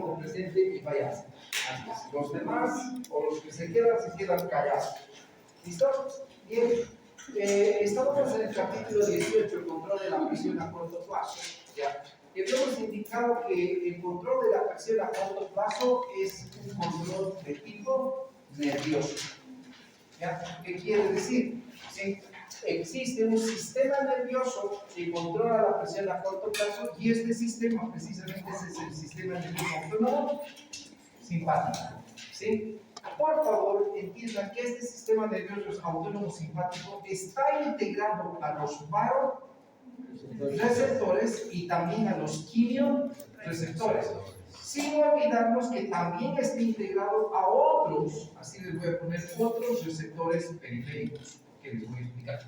pongo presente y vaya así. Los demás o los que se quedan callados. ¿Listo? Bien. Estamos en el capítulo 18, el control de la presión a corto plazo. ¿Ya? Y habíamos indicado que el control de la presión a corto plazo es un control de tipo nervioso. ¿Ya? ¿Qué quiere decir? ¿Sí? Existe un sistema nervioso que controla la presión a corto plazo y este sistema precisamente es el sistema nervioso autónomo simpático. ¿Sí? Por favor, entiendan que este sistema nervioso autónomo simpático está integrado a los receptores y también a los quimioreceptores. Sin olvidarnos que también está integrado a otros, así les voy a poner otros receptores periféricos que les voy a explicar.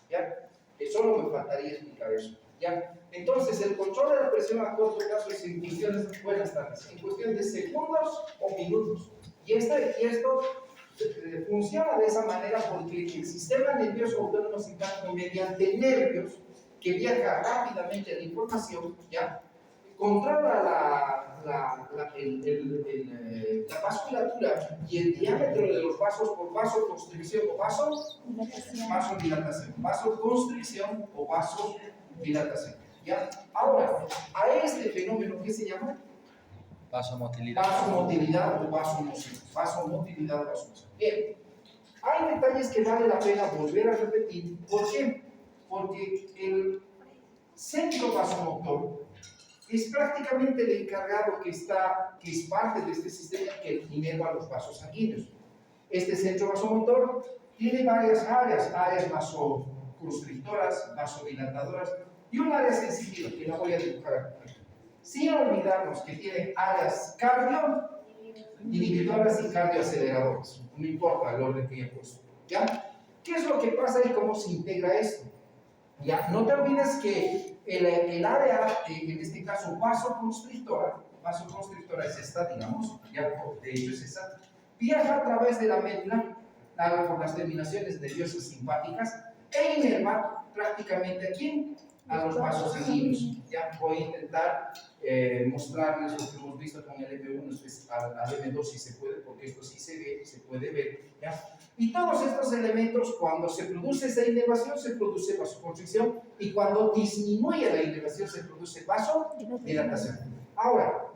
¿Ya? Solo me faltaría explicar eso. ¿Ya? Entonces, el control de la presión a corto plazo es en cuestiones, buenas tardes, en cuestión de segundos o minutos. Y esto funciona de esa manera porque el sistema nervioso autónomo simpático, mediante nervios que viaja rápidamente la información, ¿ya? Controla la vasculatura y el diámetro de los vasos por vasoconstricción o vasodilatación. Vasoconstricción o vasodilatación. ¿Ya? Ahora, a este fenómeno, ¿qué se llama? Vasomotilidad. Vasomotilidad o vasomoción. Vasomotilidad o vasomoción. Bien. Hay detalles que vale la pena volver a repetir. ¿Por qué? Porque el centro vasomotor es prácticamente el encargado que es parte de este sistema que inerva los vasos sanguíneos. Este centro vasomotor tiene varias áreas vasoconstrictoras, vasodilatadoras y un área sensitiva que la voy a dibujar aquí. Sin olvidarnos que tiene áreas cardioinhibitoras y cardioaceleradoras. No importa el orden que he puesto. ¿Ya? ¿Qué es lo que pasa y cómo se integra esto? ¿Ya? No te olvides que el área, en este caso vasoconstrictora es esta, digamos, ya de hecho es esta, viaja a través de la médula por las terminaciones nerviosas simpáticas e inerva prácticamente aquí a los vasos sanguíneos. Ya voy a intentar mostrarles lo que hemos visto con el M1 al M2 si se puede, porque esto sí se puede ver. ¿Ya? Y todos estos elementos, cuando se produce esa inervación, se produce vasoconstricción, y cuando disminuye la inervación, se produce vasodilatación. Ahora,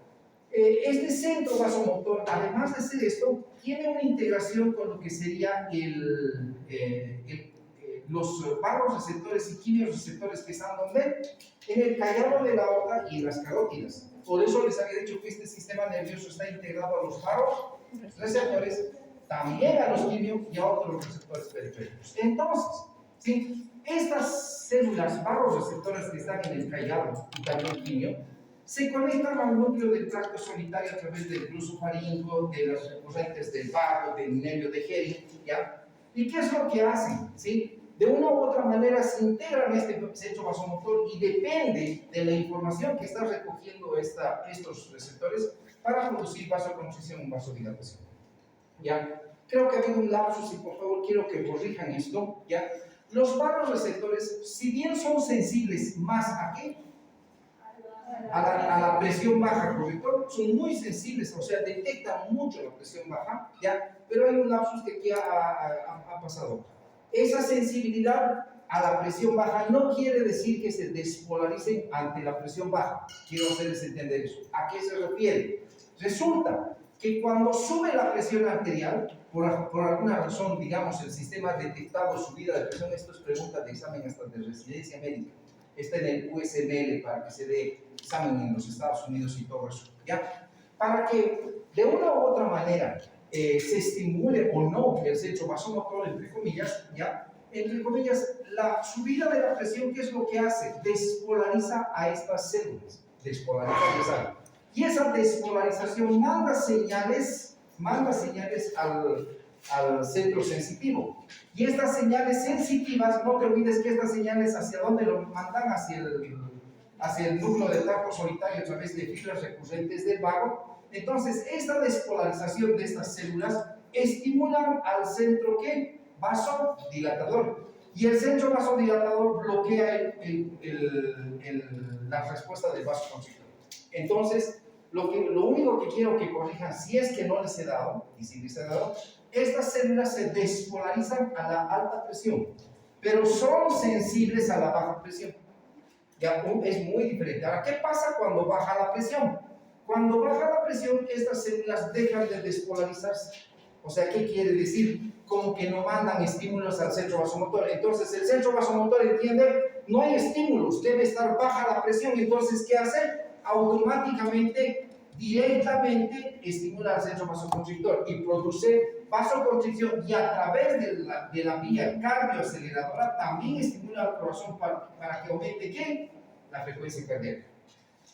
este centro vasomotor, además de hacer esto, tiene una integración con lo que sería los vasoreceptores y quimioreceptores que están donde? En el callado de la aorta y en las carótidas. Por eso les había dicho que este sistema nervioso está integrado a los vasoreceptores, también a los quimio y a otros receptores periféricos. Entonces, ¿sí? Estas células vasoreceptores que están en el callado y también quimio se conectan al núcleo del tracto solitario a través del glosofaringo, de las recurrentes del vago, del nervio de Hering, ¿ya? ¿Y qué es lo que hacen? ¿Sí? De una u otra manera se integran este centro vasomotor y depende de la información que están recogiendo estos receptores para producir vasoconstricción o vasodilatación. ¿Ya? Creo que ha habido un lapsus y por favor quiero que corrijan esto. ¿Ya? Los vasoreceptores, si bien son sensibles más ¿a qué? A la presión baja, ¿correcto? Son muy sensibles, o sea, detectan mucho la presión baja, ¿ya? Pero hay un lapsus que aquí ha pasado. Esa sensibilidad a la presión baja no quiere decir que se despolaricen ante la presión baja. Quiero hacerles entender eso. ¿A qué se refiere? Resulta que cuando sube la presión arterial, por alguna razón, digamos, el sistema ha detectado subida de presión, esto es pregunta de examen hasta de residencia médica, está en el USML para que se dé examen en los Estados Unidos y todo eso, ¿ya? Para que de una u otra manera se estimule o no el centro vasomotor, entre comillas, ¿ya? Entre comillas, la subida de la presión, ¿qué es lo que hace? Despolariza a estas células, despolariza. Y esa despolarización manda señales al centro sensitivo. Y estas señales sensitivas, no te olvides que estas señales hacia dónde lo mandan, hacia el núcleo del tracto solitario a través de fibras recurrentes del vago. Entonces, esta despolarización de estas células estimulan al centro ¿qué? Vasodilatador. Y el centro vasodilatador bloquea la respuesta del vasoconstrictor. Entonces, lo único que quiero que corrijan, si es que no les he dado, y si les he dado, estas células se despolarizan a la alta presión, pero son sensibles a la baja presión. Ya es muy diferente. Ahora, ¿qué pasa cuando baja la presión? Cuando baja la presión, estas células dejan de despolarizarse. O sea, ¿qué quiere decir? Como que no mandan estímulos al centro vasomotor. Entonces, el centro vasomotor entiende, no hay estímulos, debe estar baja la presión. Entonces, ¿qué hace? Automáticamente, directamente estimula al centro vasoconstrictor y produce vasoconstricción, y a través de la vía cardioaceleradora también estimula al corazón para que aumente ¿qué? La frecuencia cardíaca.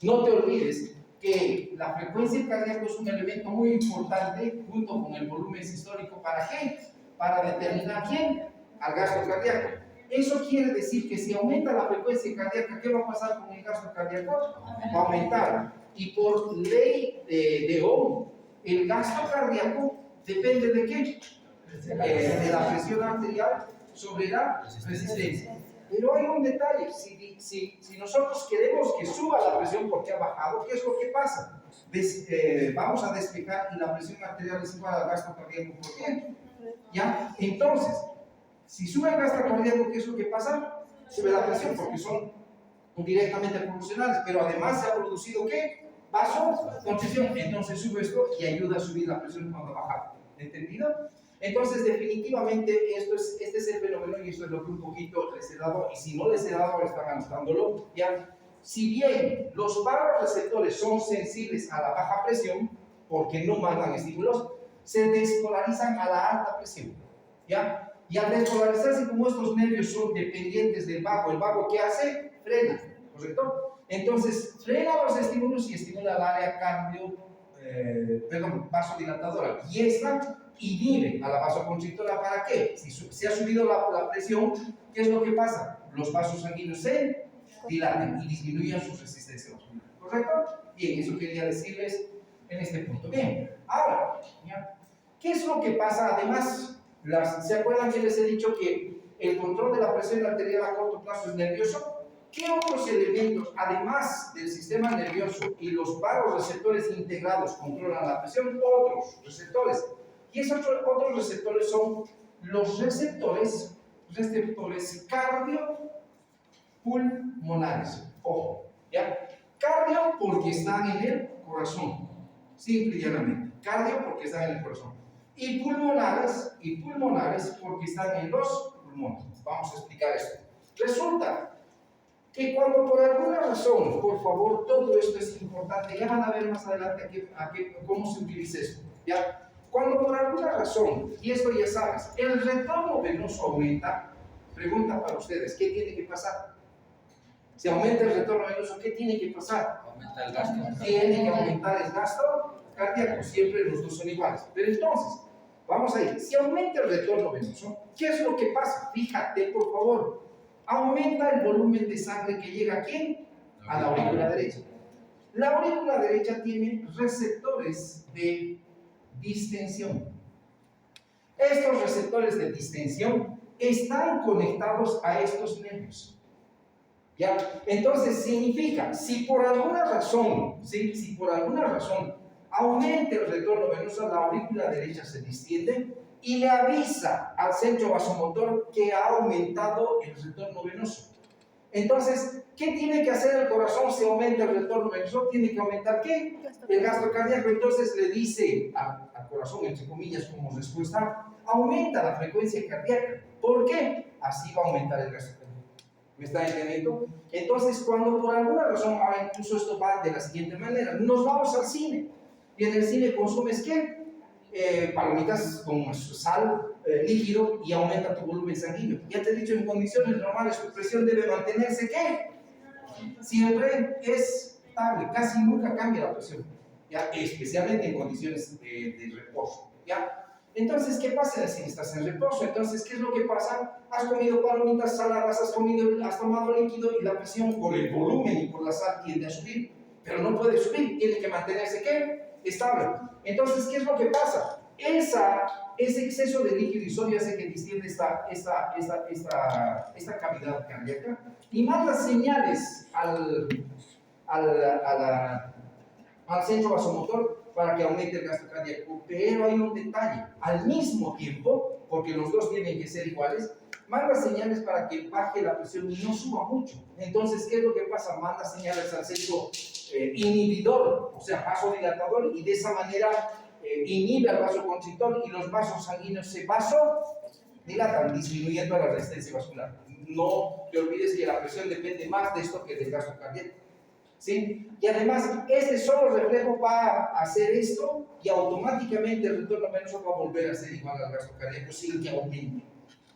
No te olvides que la frecuencia cardíaca es un elemento muy importante junto con el volumen sistólico. ¿Para qué? Para determinar quién, al gasto cardíaco. Eso quiere decir que si aumenta la frecuencia cardíaca, ¿qué va a pasar con el gasto cardíaco? Va a aumentar. Y por ley de Ohm, el gasto cardíaco depende de qué? De la presión arterial sobre la resistencia. Pero hay un detalle, si nosotros queremos que suba la presión porque ha bajado, ¿qué es lo que pasa? Vamos a despejar y la presión arterial es igual al gasto cardíaco. ¿Por qué? ¿Ya? Entonces, si sube el gasto cardíaco, ¿qué es lo que pasa? Sube la presión porque son directamente proporcionales, pero además se ha producido ¿qué? Vasoconstricción. Entonces sube esto y ayuda a subir la presión cuando baja. ¿Entendido? Entonces, definitivamente, este es el fenómeno y esto es lo que un poquito les he dado. Y si no les he dado, ahora están anotándolo. ¿Ya? Si bien los vasoreceptores son sensibles a la baja presión, porque no mandan estímulos, se despolarizan a la alta presión. ¿Ya? Y al despolarizarse, como estos nervios son dependientes del vago, ¿el vago qué hace? Frena, ¿correcto? Entonces, frena los estímulos y estimula el área vasodilatadora. Y esta inhibe a la vasoconstrictora. ¿Para qué? Si ha subido la presión, ¿qué es lo que pasa? Los vasos sanguíneos se dilatan y disminuyen su resistencia vascular. ¿Correcto? Bien, eso quería decirles en este punto. Bien, ahora, ¿ya? ¿Qué es lo que pasa? Además, ¿se acuerdan que les he dicho que el control de la presión arterial a corto plazo es nervioso? ¿Qué otros elementos, además del sistema nervioso y los vasoreceptores integrados, controlan la presión? Otros receptores. Y esos otros receptores son los receptores cardiopulmonares. Ojo, ¿ya? Cardio porque están en el corazón, simple y llanamente. Cardio porque están en el corazón. Y pulmonares porque están en los pulmones. Vamos a explicar esto. Resulta que cuando por alguna razón, por favor, todo esto es importante, ya van a ver más adelante cómo se utiliza esto, ¿ya? Cuando por alguna razón, y esto ya sabes, el retorno venoso aumenta, pregunta para ustedes, ¿qué tiene que pasar? Si aumenta el retorno venoso, ¿qué tiene que pasar? Aumenta el gasto. Tiene que aumentar el gasto cardíaco, siempre los dos son iguales. Pero entonces, vamos a ir, si aumenta el retorno venoso, ¿qué es lo que pasa? Fíjate, por favor, aumenta el volumen de sangre que llega ¿a quién? A la aurícula derecha. La aurícula derecha tiene receptores de distensión. Estos receptores de distensión están conectados a estos nervios. ¿Ya? Entonces significa, si por alguna razón aumenta el retorno venoso, la aurícula derecha se distiende y le avisa al centro vasomotor que ha aumentado el retorno venoso. Entonces, ¿qué tiene que hacer el corazón si aumenta el retorno venoso? Tiene que aumentar ¿qué? El gasto cardíaco. Entonces le dice al corazón, entre comillas, como respuesta, aumenta la frecuencia cardíaca. ¿Por qué? Así va a aumentar el gasto cardíaco. ¿Me está entendiendo? Entonces, cuando por alguna razón, ahora incluso esto va de la siguiente manera, nos vamos al cine, y en el cine consumes ¿qué? Palomitas con sal, líquido, y aumenta tu volumen sanguíneo. Ya te he dicho, en condiciones normales tu presión debe mantenerse ¿qué? Siempre es estable, casi nunca cambia la presión, ¿ya? Especialmente en condiciones de reposo, ¿ya? Entonces, ¿qué pasa si estás en reposo? Entonces, ¿qué es lo que pasa? Has comido palomitas saladas, has tomado líquido y la presión por el volumen y por la sal tiende a subir, pero no puede subir, tiene que mantenerse ¿qué? Estable. Entonces, ¿qué es lo que pasa? Ese exceso de líquido y sodio hace que distienda esta cavidad cardíaca y manda señales a al centro vasomotor para que aumente el gasto cardíaco. Pero hay un detalle, al mismo tiempo, porque los dos tienen que ser iguales, manda señales para que baje la presión y no suba mucho. Entonces, ¿qué es lo que pasa? Manda señales al centro inhibidor, o sea, vasodilatador, y de esa manera inhibe al vasoconstrictor y los vasos sanguíneos se vasodilatan, disminuyendo la resistencia vascular. No te olvides que la presión depende más de esto que del gasto cardíaco. ¿Sí? Y además, este solo reflejo va a hacer esto y automáticamente el retorno venoso va a volver a ser igual al gasto cardíaco sin que aumente.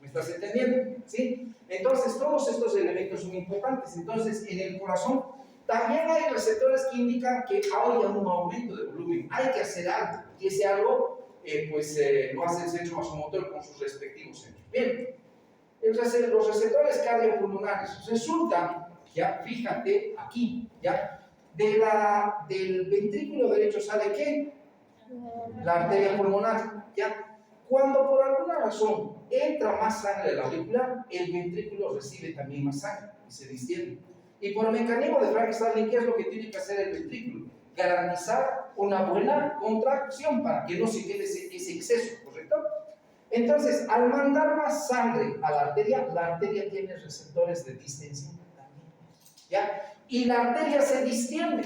¿Me estás entendiendo? ¿Sí? Entonces, todos estos elementos son importantes. Entonces, en el corazón también hay receptores que indican que hay un aumento de volumen. Hay que hacer algo. Y ese algo, lo hace el centro vasomotor con sus respectivos centros. Bien, los receptores cardiopulmonares. Resulta, ya, fíjate aquí, ya, del ventrículo derecho sale ¿qué? La arteria pulmonar, ya. Cuando por alguna razón entra más sangre a la aurícula, el ventrículo recibe también más sangre y se distiende. Y por el mecanismo de Frank-Starling, ¿qué es lo que tiene que hacer el ventrículo? Garantizar una buena contracción para que no se quede ese exceso, ¿correcto? Entonces, al mandar más sangre a la arteria tiene receptores de distensión también, ¿ya? Y la arteria se distiende.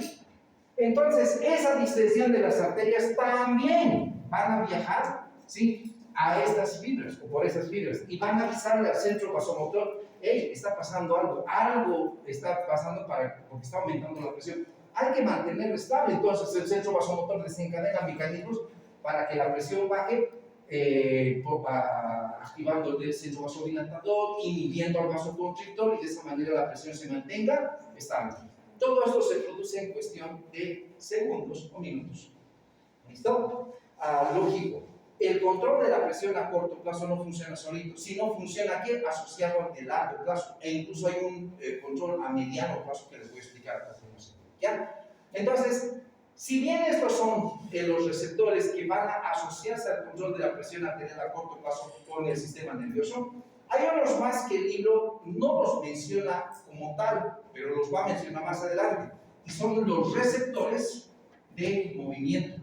Entonces, esa distensión de las arterias también van a viajar, ¿sí?, a estas fibras o por esas fibras y van a avisarle al centro vasomotor: hey, está pasando algo está pasando porque está aumentando la presión, hay que mantenerlo estable. Entonces el centro vasomotor desencadena mecanismos para que la presión baje, activando el centro vasodilatador, inhibiendo al vasoconstrictor, y de esa manera la presión se mantenga estable. Todo esto se produce en cuestión de segundos o minutos. ¿Listo? Lógico. El control de la presión a corto plazo no funciona solito, sino funciona ¿qué? Asociado a largo plazo. E incluso hay un control a mediano plazo que les voy a explicar a continuación. ¿Ya? Entonces, si bien estos son los receptores que van a asociarse al control de la presión arterial a corto plazo con el sistema nervioso, hay unos más que el libro no los menciona como tal, pero los va a mencionar más adelante, y son los receptores de movimiento.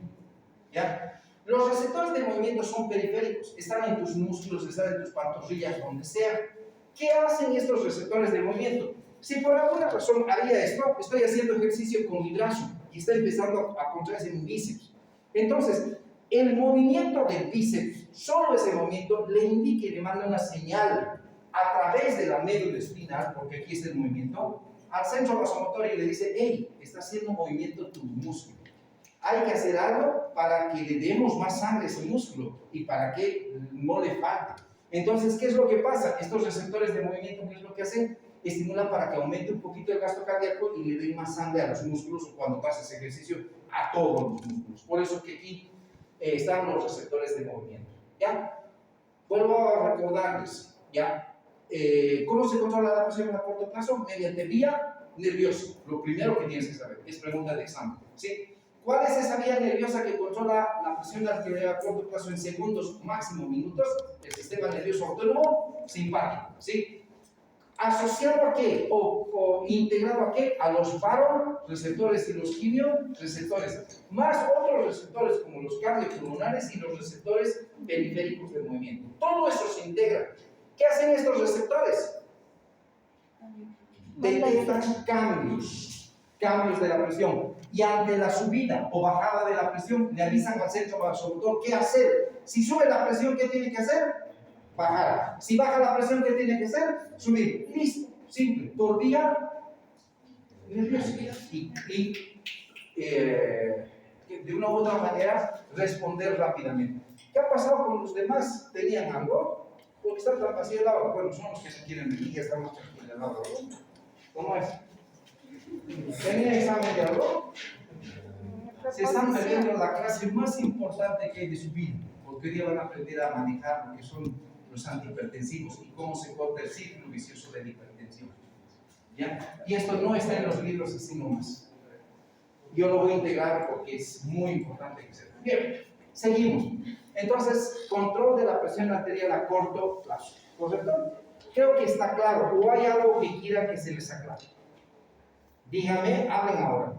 ¿Ya? Los receptores de movimiento son periféricos, están en tus músculos, están en tus pantorrillas, donde sea. ¿Qué hacen estos receptores de movimiento? Si por alguna razón haría esto, estoy haciendo ejercicio con mi brazo y está empezando a contraerse mi bíceps. Entonces, el movimiento del bíceps, solo ese movimiento, le indica y le manda una señal a través de la médula espinal, porque aquí está el movimiento, al centro vasomotor y le dice: hey, está haciendo movimiento tu músculo. Hay que hacer algo para que le demos más sangre a ese músculo y para que no le falte. Entonces, ¿qué es lo que pasa? Estos receptores de movimiento, ¿qué es lo que hacen? Estimulan para que aumente un poquito el gasto cardíaco y le den más sangre a los músculos, o cuando haces ejercicio, a todos los músculos. Por eso que aquí están los receptores de movimiento. ¿Ya? Vuelvo a recordarles, ¿ya? ¿Cómo se controla la presión a corto plazo? Mediante vía nerviosa. Lo primero que tienes que saber, es pregunta de examen, ¿sí? ¿Cuál es esa vía nerviosa que controla la presión arterial a corto plazo en segundos, máximo minutos? El sistema nervioso autónomo simpático, ¿sí? ¿Asociado a qué? ¿O integrado a qué? A los receptores y los quimioreceptores, más otros receptores como los cardiopulmonares y los receptores periféricos del movimiento. Todo eso se integra. ¿Qué hacen estos receptores? Detectan cambios de la presión, y ante la subida o bajada de la presión le avisan al centro vasomotor qué hacer. Si sube la presión, ¿qué tiene que hacer? Bajar. Si baja la presión, ¿qué tiene que hacer? Subir. Listo, simple, por vía nerviosa. Y de una u otra manera responder rápidamente. ¿Qué ha pasado con los demás? ¿Tenían algo? Porque está tan vacío el agua. Bueno, son los que se quieren venir, ya estamos tranquilos el agua. ¿Cómo es? ¿Tenía examen de algo? Se están perdiendo la clase más importante que hay de su vida, porque hoy día van a aprender a manejar lo que son los antihipertensivos y cómo se corta el ciclo vicioso de la hipertensión. ¿Ya? Y esto no está en los libros así nomás. Yo lo voy a integrar porque es muy importante que sepan. Bien, seguimos. Entonces, control de la presión arterial a corto plazo, ¿correcto? Creo que está claro, o hay algo que quiera que se les aclare. Dígame, hablen ahora.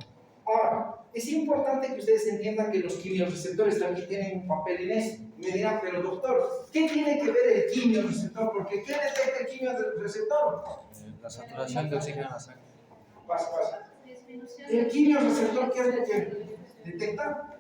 Ahora, es importante que ustedes entiendan que los quimiorreceptores también tienen un papel en eso. Me dirán, pero doctor, ¿qué tiene que ver el quimiorreceptor? Porque ¿qué detecta el quimiorreceptor? La saturación de oxígeno en la sangre. Pasa. El quimiorreceptor, ¿qué es lo que detecta?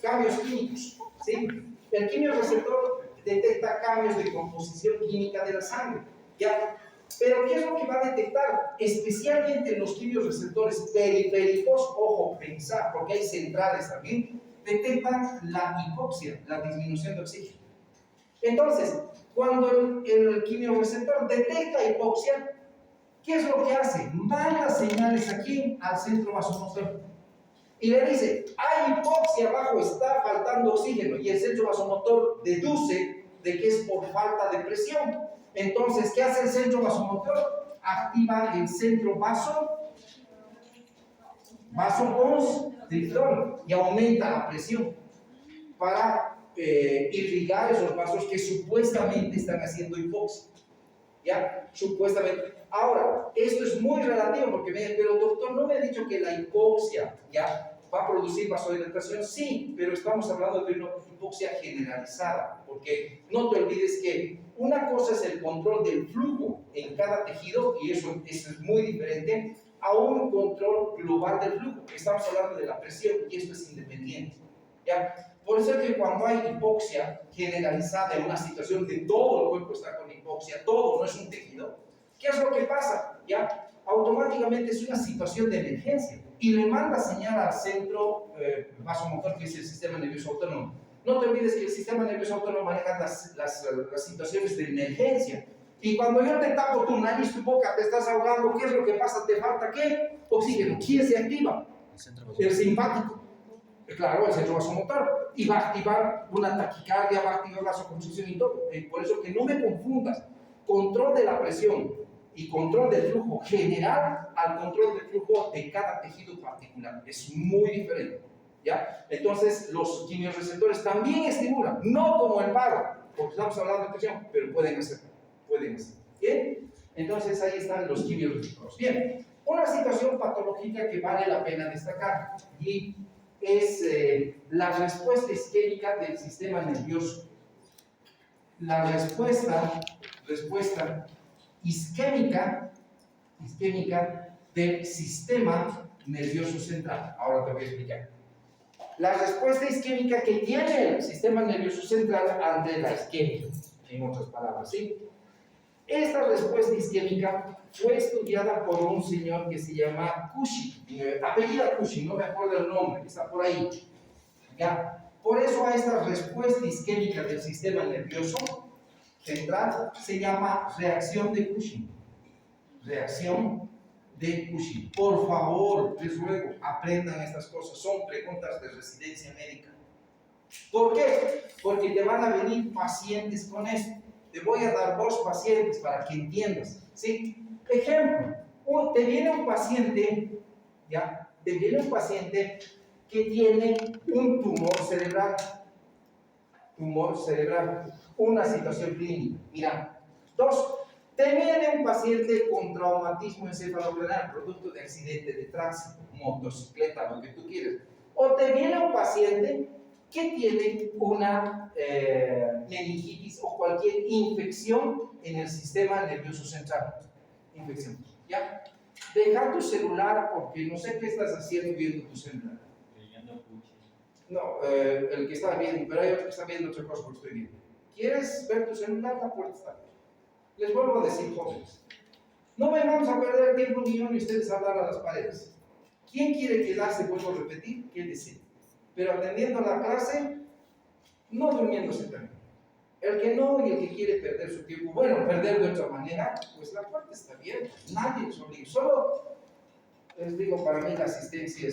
Cambios químicos, ¿sí? El quimiorreceptor detecta cambios de composición química de la sangre, ¿ya? Pero ¿qué es lo que va a detectar? Especialmente los quimiorreceptores periféricos, ojo, pensar, porque hay centrales también, detectan la hipoxia, la disminución de oxígeno. Entonces, cuando el quimiorreceptor detecta hipoxia, ¿qué es lo que hace? Manda señales aquí al centro vasomotor y le dice, hay hipoxia abajo, está faltando oxígeno, y el centro vasomotor deduce de que es por falta de presión. Entonces, ¿qué hace el centro vasomotor? Activa el centro vasoconstrictor y aumenta la presión para irrigar esos vasos que supuestamente están haciendo hipoxia. ¿Ya? Supuestamente. Ahora, esto es muy relativo porque me dicen, pero doctor, ¿no me ha dicho que la hipoxia ya va a producir vasodilatación? Sí, pero estamos hablando de una hipoxia generalizada, porque no te olvides que una cosa es el control del flujo en cada tejido, y eso es muy diferente a un control global del flujo. Estamos hablando de la presión y esto es independiente. ¿Ya? Por eso es que cuando hay hipoxia generalizada en una situación de todo el cuerpo está con hipoxia, todo, no es un tejido, ¿qué es lo que pasa? ¿Ya? Automáticamente es una situación de emergencia y le manda señal al centro vasomotor, que es el sistema nervioso autónomo. No te olvides que el sistema nervioso autónomo maneja las situaciones de emergencia. Y cuando yo te tapo tu nariz, tu boca, te estás ahogando, ¿qué es lo que pasa? ¿Te falta qué? Oxígeno. ¿Quién se activa? El simpático. Claro, el centro vasomotor, y va a activar una taquicardia, va a activar vasoconstricción y todo. Por eso que no me confundas control de la presión y control del flujo general al control del flujo de cada tejido particular. Es muy diferente, ¿ya? Entonces, los quimiorreceptores también estimulan, no como el paro, porque estamos hablando de presión, pero pueden hacerlo, ¿bien? Entonces, ahí están los quimiorreceptores. Bien, una situación patológica que vale la pena destacar, y es la respuesta isquémica del sistema nervioso. La respuesta isquémica del sistema nervioso central. Ahora te voy a explicar. La respuesta isquémica que tiene el sistema nervioso central ante la isquemia, en otras palabras, ¿sí? Esta respuesta isquémica fue estudiada por un señor que se llama Cushing, apellida Cushing, no me acuerdo el nombre, está por ahí. ¿Ya? Por eso a esta respuesta isquémica del sistema nervioso central se llama reacción de Cushing. Reacción de Cushing. Por favor, les ruego, aprendan estas cosas, son preguntas de residencia médica. ¿Por qué? Porque te van a venir pacientes con esto. Te voy a dar 2 pacientes para que entiendas, ¿sí? Ejemplo, te viene un paciente, ¿ya? Te viene un paciente que tiene un tumor cerebral, una situación clínica. Mira, 2, te viene un paciente con traumatismo encefalocraneal, producto de accidente de tránsito, motocicleta, lo que tú quieras. O te viene un paciente que tiene una meningitis o cualquier infección en el sistema nervioso central. Infección, ¿ya? Deja tu celular porque no sé qué estás haciendo viendo tu celular. No, el que está viendo, pero hay otro que está viendo otra cosa que estoy viendo. ¿Quieres ver tu celular? La puerta está abierta. Les vuelvo a decir, jóvenes, no vamos a perder el tiempo ni yo ni ustedes a hablar a las paredes. ¿Quién quiere quedarse? Vuelvo a repetir, ¿quién decide? Pero atendiendo la clase, no durmiéndose también. El que no y el que quiere perder su tiempo, bueno, perder de otra manera, pues la puerta está abierta, nadie les obliga. Solo les digo, para mí la asistencia es